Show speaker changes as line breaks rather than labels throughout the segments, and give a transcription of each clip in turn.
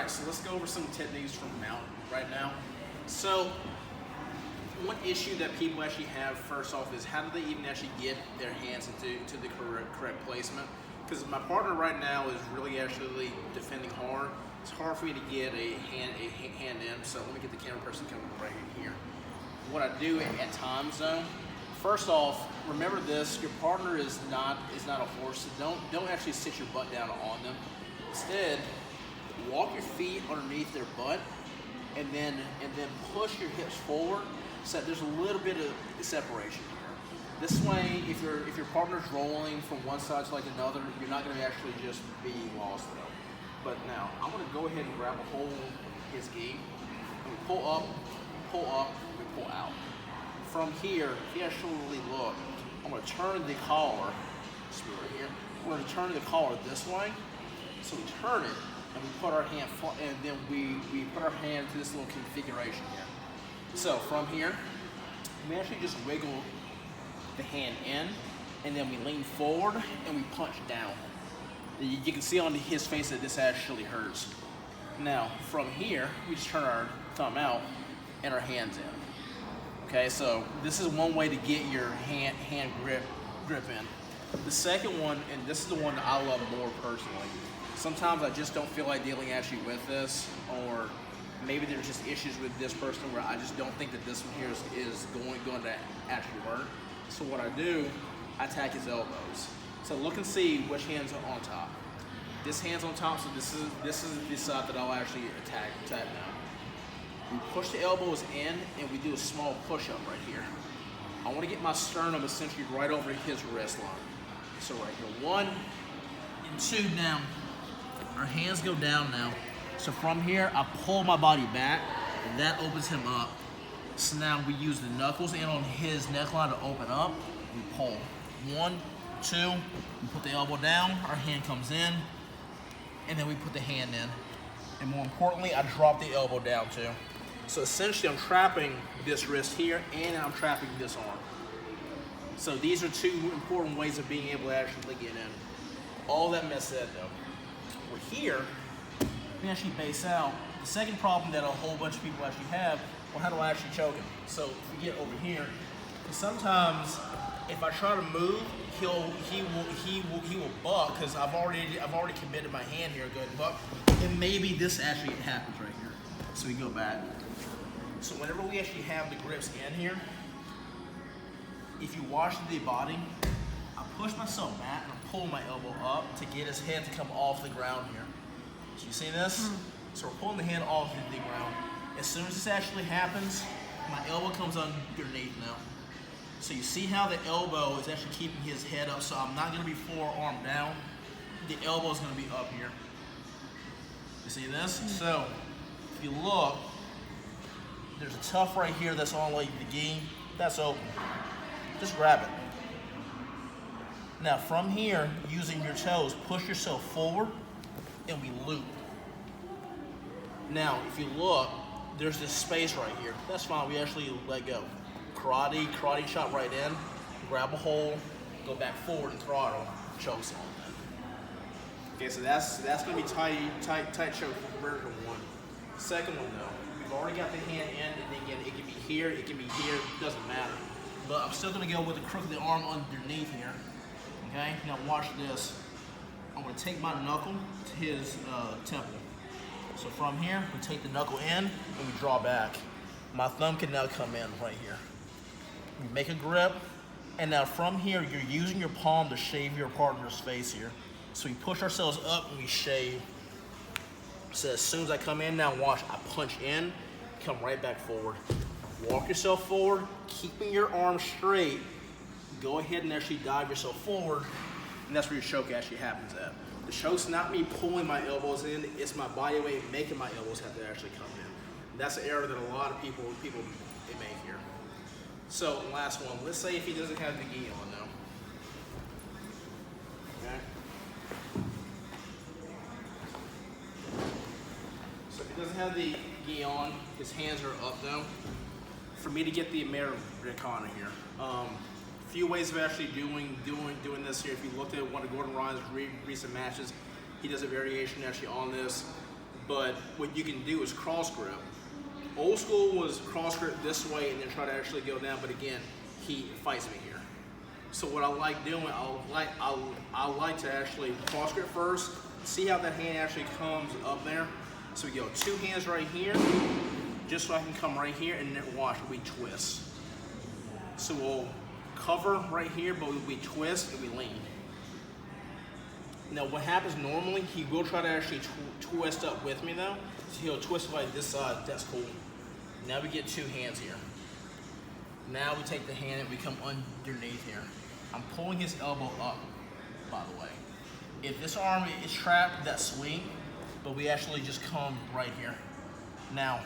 right, so let's go over some techniques from mount right now. So one issue that people actually have first off is how do they even actually get their hands into the correct placement? Because my partner right now is really actually defending hard. It's hard for me to get a hand in, so let me get the camera person coming right here. What I do at times though, first off, remember this: your partner is not a horse, so don't actually sit your butt down on them. Instead, walk your feet underneath their butt, and then push your hips forward so that there's a little bit of separation here. This way, if your partner's rolling from one side to like another, you're not going to actually just be lost though. But now, I'm going to go ahead and grab a hold of his gi, and we pull up, we pull out. From here, if you actually look, I'm going to turn the collar, this right here, we're going to turn the collar this way, so we turn it, and we put our hand, and then we put our hand to this little configuration here. So from here, we actually just wiggle the hand in, and then we lean forward, and we punch down. You can see on his face that this actually hurts. Now, from here, we just turn our thumb out and our hands in. Okay, so this is one way to get your hand grip in. The second one, and this is the one that I love more personally, sometimes I just don't feel like dealing actually with this, or maybe there's just issues with this person where I just don't think that this one here is going to actually work. So what I do, I attack his elbows. So look and see which hands are on top. This hand's on top, so this is the side that I'll actually attack now. We push the elbows in, and we do a small push-up right here. I want to get my sternum essentially right over his wrist line. So right here, 1 and 2 down. Our hands go down now. So from here, I pull my body back, and that opens him up. So now we use the knuckles in on his neckline to open up. We pull. 1, 2, we put the elbow down, our hand comes in, and then we put the hand in. And more importantly, I drop the elbow down too. So essentially, I'm trapping this wrist here, and I'm trapping this arm. So these are 2 important ways of being able to actually get in. All that mess said though, we're here, we actually base out. The second problem that a whole bunch of people actually have, well, how do I actually choke him? So if we get over here, sometimes if I try to move, he will buck because I've already committed my hand here, go ahead and buck, and maybe this actually happens right here. So we go back. So whenever we actually have the grips in here, if you watch the body, I push myself back and I pull my elbow up to get his head to come off the ground here. So you see this? So we're pulling the hand off the ground. As soon as this actually happens, my elbow comes underneath now. So you see how the elbow is actually keeping his head up, so I'm not going to be forearm down. The elbow is going to be up here. You see this? So if you look, there's a tuft right here that's on like the gi. That's open. Just grab it. Now from here, using your toes, push yourself forward, and we loop. Now, if you look, there's this space right here. That's fine, we actually let go. Karate chop right in, grab a hold, go back forward and throttle, choke slam. Okay, so that's gonna be tight choke version 1. Second one though, we've already got the hand in, and again, it can be here, doesn't matter. But I'm still gonna go with the crook of the arm underneath here. Okay, now watch this. I'm gonna take my knuckle to his temple. So from here, we take the knuckle in and we draw back. My thumb can now come in right here. We make a grip, and now from here, you're using your palm to shave your partner's face here. So we push ourselves up and we shave. So as soon as I come in now, watch, I punch in, come right back forward. Walk yourself forward, keeping your arm straight. Go ahead and actually dive yourself forward, and that's where your choke actually happens at. The choke's not me pulling my elbows in, it's my body weight making my elbows have to actually come in. And that's an error that a lot of people they make here. So last one, let's say if he doesn't have the gi on though. Okay. So if he doesn't have the gi on, his hands are up though. For me to get the Americana here, few ways of actually doing this here. If you looked at one of Gordon Ryan's recent matches, he does a variation actually on this. but what you can do is cross grip. Old school was cross grip this way and then try to actually go down, but again, he fights me here. So what I like doing, I like to actually cross grip first, see how that hand actually comes up there. So we go 2 hands right here, just so I can come right here, and then watch, we twist. So we'll cover right here, but we twist and we lean. Now what happens normally, he will try to actually twist up with me though. So he'll twist like this side, that's cool. Now we get 2 hands here. Now we take the hand and we come underneath here. I'm pulling his elbow up, by the way. If this arm is trapped, that's sweet, but we actually just come right here. Now,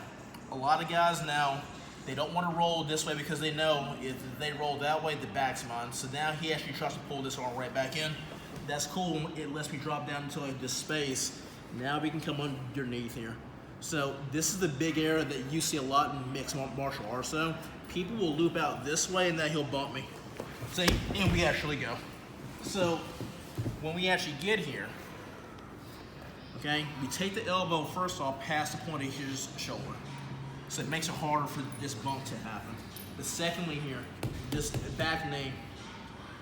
a lot of guys now, they don't want to roll this way because they know if they roll that way, the back's mine. So now he actually tries to pull this arm right back in. That's cool, it lets me drop down into like this space. Now we can come underneath here. So this is the big error that you see a lot in mixed martial arts though. People will loop out this way and then he'll bump me. See, and we actually go. So when we actually get here, okay, we take the elbow first off past the point of his shoulder. So it makes it harder for this bump to happen. But secondly here, this back knee,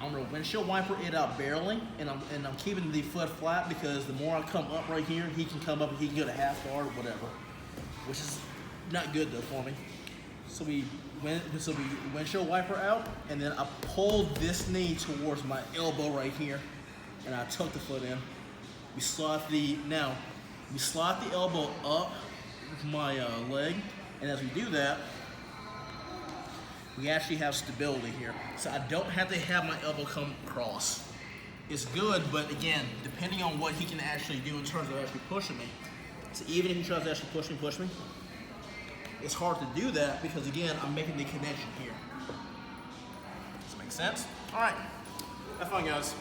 I'm gonna windshield wiper it out barely, and I'm keeping the foot flat because the more I come up right here, he can come up and he can go to half guard or whatever, which is not good though for me. So we windshield wiper out, and then I pull this knee towards my elbow right here, and I tuck the foot in. We slot the elbow up with my leg, and as we do that, we actually have stability here. So I don't have to have my elbow come across. It's good, but again, depending on what he can actually do in terms of actually pushing me. So even if he tries to actually push me, it's hard to do that because again, I'm making the connection here. Does that make sense? All right, have fun guys.